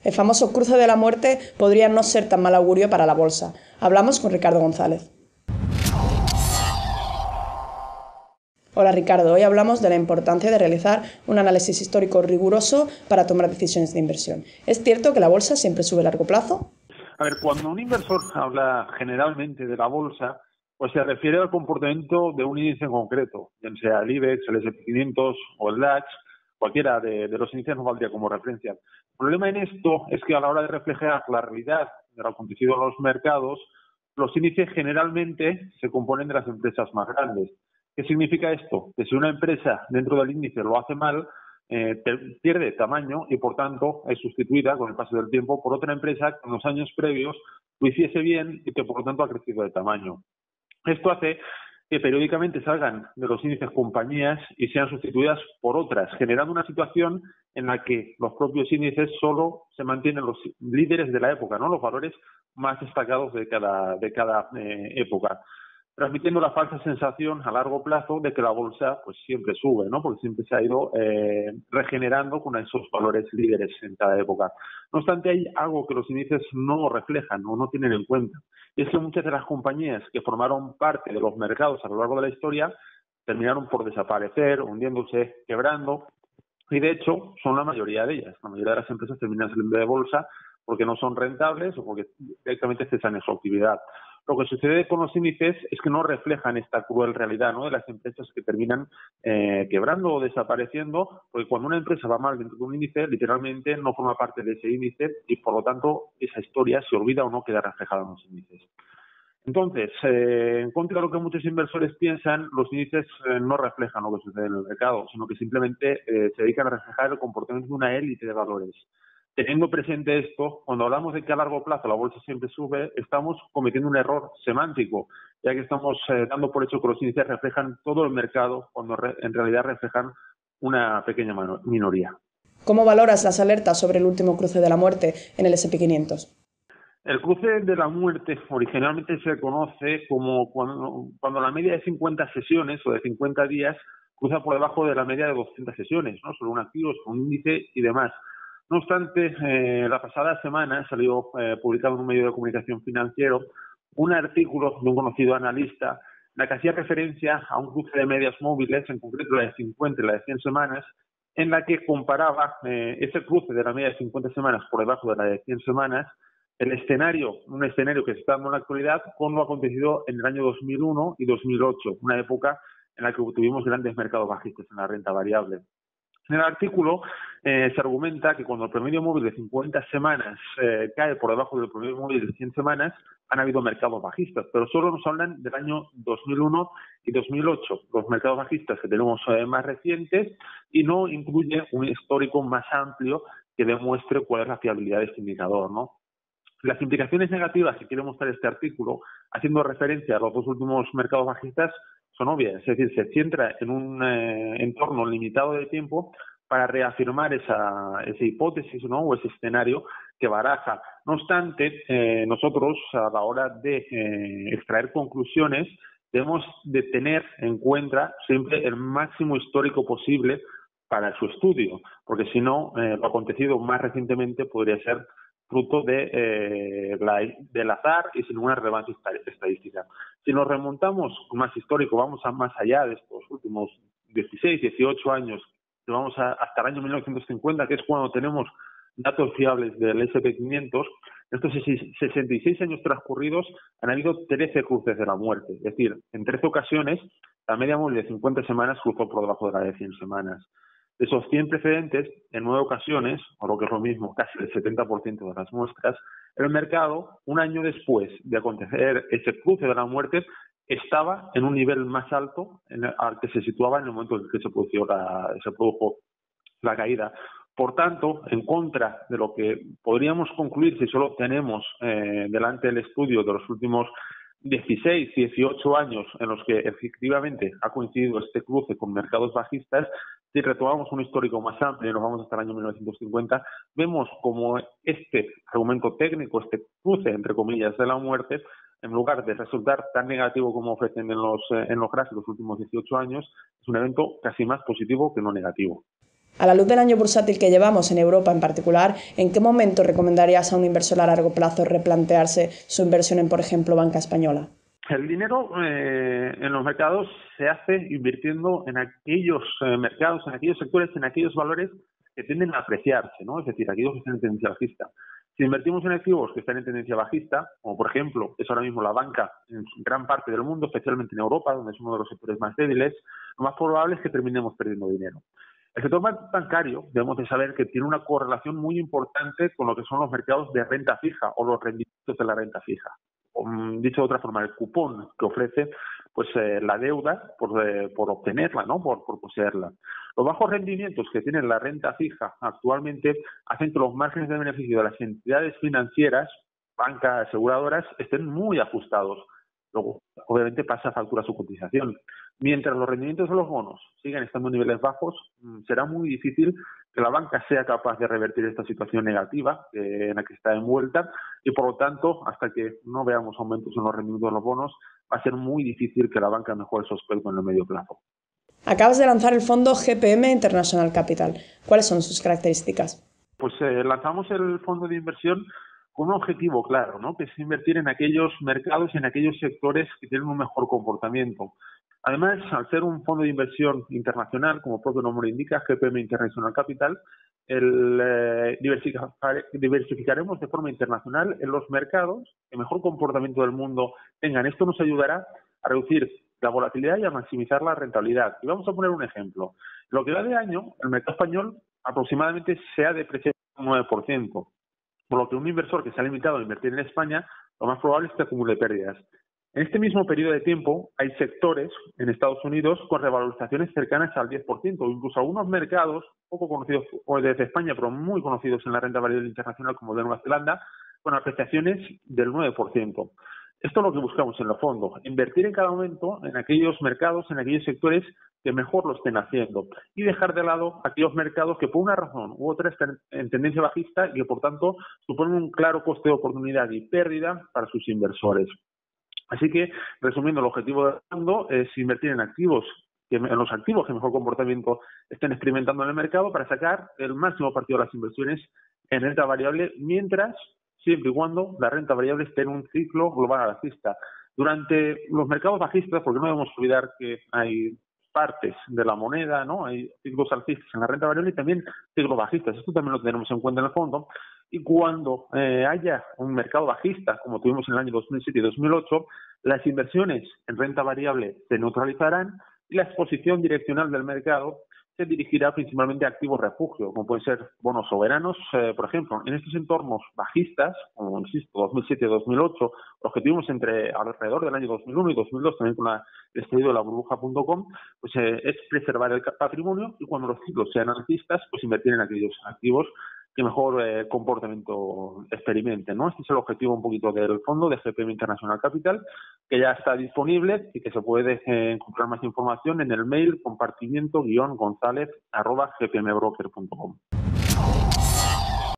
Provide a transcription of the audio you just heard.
El famoso cruce de la muerte podría no ser tan mal augurio para la bolsa. Hablamos con Ricardo González. Hola Ricardo, hoy hablamos de la importancia de realizar un análisis histórico riguroso para tomar decisiones de inversión. ¿Es cierto que la bolsa siempre sube a largo plazo? A ver, cuando un inversor habla generalmente de la bolsa, pues se refiere al comportamiento de un índice en concreto, ya sea el IBEX, el S&P 500 o el DAX, cualquiera de los índices nos valdría como referencia. El problema en esto es que a la hora de reflejar la realidad de lo acontecido en los mercados, los índices generalmente se componen de las empresas más grandes. ¿Qué significa esto? Que si una empresa dentro del índice lo hace mal, pierde tamaño y por tanto es sustituida con el paso del tiempo por otra empresa que en los años previos lo hiciese bien y que por lo tanto ha crecido de tamaño. Esto hace que periódicamente salgan de los índices compañías y sean sustituidas por otras, generando una situación en la que los propios índices solo se mantienen los líderes de la época, ¿no? Los valores más destacados de cada época, transmitiendo la falsa sensación a largo plazo de que la bolsa pues siempre sube, ¿no? Porque siempre se ha ido regenerando con esos valores líderes en cada época. No obstante, hay algo que los índices no reflejan o no tienen en cuenta. Y es que muchas de las compañías que formaron parte de los mercados a lo largo de la historia terminaron por desaparecer, hundiéndose, quebrando, y de hecho son la mayoría de ellas. La mayoría de las empresas terminan saliendo de bolsa porque no son rentables o porque directamente cesan en su actividad. Lo que sucede con los índices es que no reflejan esta cruel realidad, ¿no?, de las empresas que terminan quebrando o desapareciendo, porque cuando una empresa va mal dentro de un índice, literalmente no forma parte de ese índice y por lo tanto esa historia se olvida o no queda reflejada en los índices. Entonces, en contra de lo que muchos inversores piensan, los índices no reflejan lo que sucede en el mercado, sino que simplemente se dedican a reflejar el comportamiento de una élite de valores. Teniendo presente esto, cuando hablamos de que a largo plazo la bolsa siempre sube, estamos cometiendo un error semántico, ya que estamos dando por hecho que los índices reflejan todo el mercado, cuando en realidad reflejan una pequeña minoría. ¿Cómo valoras las alertas sobre el último cruce de la muerte en el S&P 500? El cruce de la muerte originalmente se conoce como cuando la media de 50 sesiones o de 50 días cruza por debajo de la media de 200 sesiones, ¿no?, sobre un activo, sobre un índice y demás. No obstante, la pasada semana salió publicado en un medio de comunicación financiero un artículo de un conocido analista en la que hacía referencia a un cruce de medias móviles, en concreto la de 50 y la de 100 semanas, en la que comparaba ese cruce de la media de 50 semanas por debajo de la de 100 semanas, un escenario que se está dando en la actualidad con lo acontecido en el año 2001 y 2008, una época en la que tuvimos grandes mercados bajistas en la renta variable. En el artículo se argumenta que cuando el promedio móvil de 50 semanas cae por debajo del promedio móvil de 100 semanas, han habido mercados bajistas, pero solo nos hablan del año 2001 y 2008, los mercados bajistas que tenemos más recientes, y no incluye un histórico más amplio que demuestre cuál es la fiabilidad de este indicador, ¿no? Las implicaciones negativas que quiere mostrar este artículo, haciendo referencia a los dos últimos mercados bajistas, son obvias. Es decir, se centra en un entorno limitado de tiempo para reafirmar esa hipótesis, ¿no?, o ese escenario que baraja. No obstante, nosotros a la hora de extraer conclusiones debemos de tener en cuenta siempre el máximo histórico posible para su estudio, porque si no, lo acontecido más recientemente podría ser fruto del azar y sin ninguna relevancia estadística. Si nos remontamos más histórico, vamos más allá de estos últimos 16, 18 años, vamos hasta el año 1950, que es cuando tenemos datos fiables del S&P 500, estos 66 años transcurridos han habido 13 cruces de la muerte. Es decir, en 13 ocasiones, la media móvil de 50 semanas cruzó por debajo de la de 100 semanas. De esos 100 precedentes, en 9 ocasiones, o lo que es lo mismo, casi el 70% de las muestras, el mercado, un año después de acontecer ese cruce de la muerte, estaba en un nivel más alto al que se situaba en el momento en que se produjo la caída. Por tanto, en contra de lo que podríamos concluir si solo tenemos delante el estudio de los últimos 16, 18 años en los que efectivamente ha coincidido este cruce con mercados bajistas, si retomamos un histórico más amplio y nos vamos hasta el año 1950, vemos como este argumento técnico, este cruce, entre comillas, de la muerte, en lugar de resultar tan negativo como ofrecen en los gráficos los últimos 18 años, es un evento casi más positivo que no negativo. A la luz del año bursátil que llevamos en Europa en particular, ¿en qué momento recomendarías a un inversor a largo plazo replantearse su inversión en, por ejemplo, banca española? El dinero en los mercados se hace invirtiendo en aquellos mercados, en aquellos sectores, en aquellos valores que tienden a apreciarse, ¿no? Es decir, aquellos que están en tendencia bajista. Si invertimos en activos que están en tendencia bajista, como por ejemplo es ahora mismo la banca en gran parte del mundo, especialmente en Europa, donde es uno de los sectores más débiles, lo más probable es que terminemos perdiendo dinero. El sector bancario debemos de saber que tiene una correlación muy importante con lo que son los mercados de renta fija o los rendimientos de la renta fija. Dicho de otra forma, el cupón que ofrece pues la deuda por obtenerla, ¿no? por poseerla. Los bajos rendimientos que tiene la renta fija actualmente hacen que los márgenes de beneficio de las entidades financieras, bancas, aseguradoras, estén muy ajustados. Luego, obviamente, pasa factura su cotización. Mientras los rendimientos de los bonos sigan estando en niveles bajos, será muy difícil que la banca sea capaz de revertir esta situación negativa en la que está envuelta y, por lo tanto, hasta que no veamos aumentos en los rendimientos de los bonos, va a ser muy difícil que la banca mejore su aspecto en el medio plazo. Acabas de lanzar el fondo GPM International Capital. ¿Cuáles son sus características? Pues lanzamos el fondo de inversión con un objetivo claro, ¿no? Que es invertir en aquellos mercados y en aquellos sectores que tienen un mejor comportamiento. Además, al ser un fondo de inversión internacional, como el propio nombre indica, GPM International Capital, diversificaremos de forma internacional en los mercados que mejor comportamiento del mundo tengan. Esto nos ayudará a reducir la volatilidad y a maximizar la rentabilidad. Y vamos a poner un ejemplo. Lo que va de año, el mercado español aproximadamente se ha depreciado un 9%, por lo que un inversor que se ha limitado a invertir en España, lo más probable es que acumule pérdidas. En este mismo periodo de tiempo hay sectores en Estados Unidos con revalorizaciones cercanas al 10%, o incluso algunos mercados poco conocidos desde España, pero muy conocidos en la renta variable internacional como de Nueva Zelanda, con apreciaciones del 9%. Esto es lo que buscamos en el fondo, invertir en cada momento en aquellos mercados, en aquellos sectores que mejor lo estén haciendo y dejar de lado aquellos mercados que por una razón u otra están en tendencia bajista y que por tanto suponen un claro coste de oportunidad y pérdida para sus inversores. Así que, resumiendo, el objetivo del fondo es invertir en los activos que mejor comportamiento estén experimentando en el mercado para sacar el máximo partido de las inversiones en renta variable, siempre y cuando la renta variable esté en un ciclo global alcista. Durante los mercados bajistas, porque no debemos olvidar que hay partes de la moneda, ¿no? Hay ciclos alcistas en la renta variable y también ciclos bajistas. Esto también lo tenemos en cuenta en el fondo. Y cuando haya un mercado bajista, como tuvimos en el año 2007 y 2008, las inversiones en renta variable se neutralizarán y la exposición direccional del mercado se dirigirá principalmente a activos refugio, como pueden ser bonos soberanos, por ejemplo. En estos entornos bajistas, como insisto, 2007 y 2008, los que tuvimos alrededor del año 2001 y 2002, también con el estallido de la burbuja.com, pues es preservar el patrimonio y cuando los ciclos sean alcistas, pues invertir en aquellos activos que mejor comportamiento experimenten, ¿no? Este es el objetivo un poquito del fondo de GPM International Capital, que ya está disponible y que se puede encontrar más información en el mail compartimiento-gonzalez@gpmbroker.com.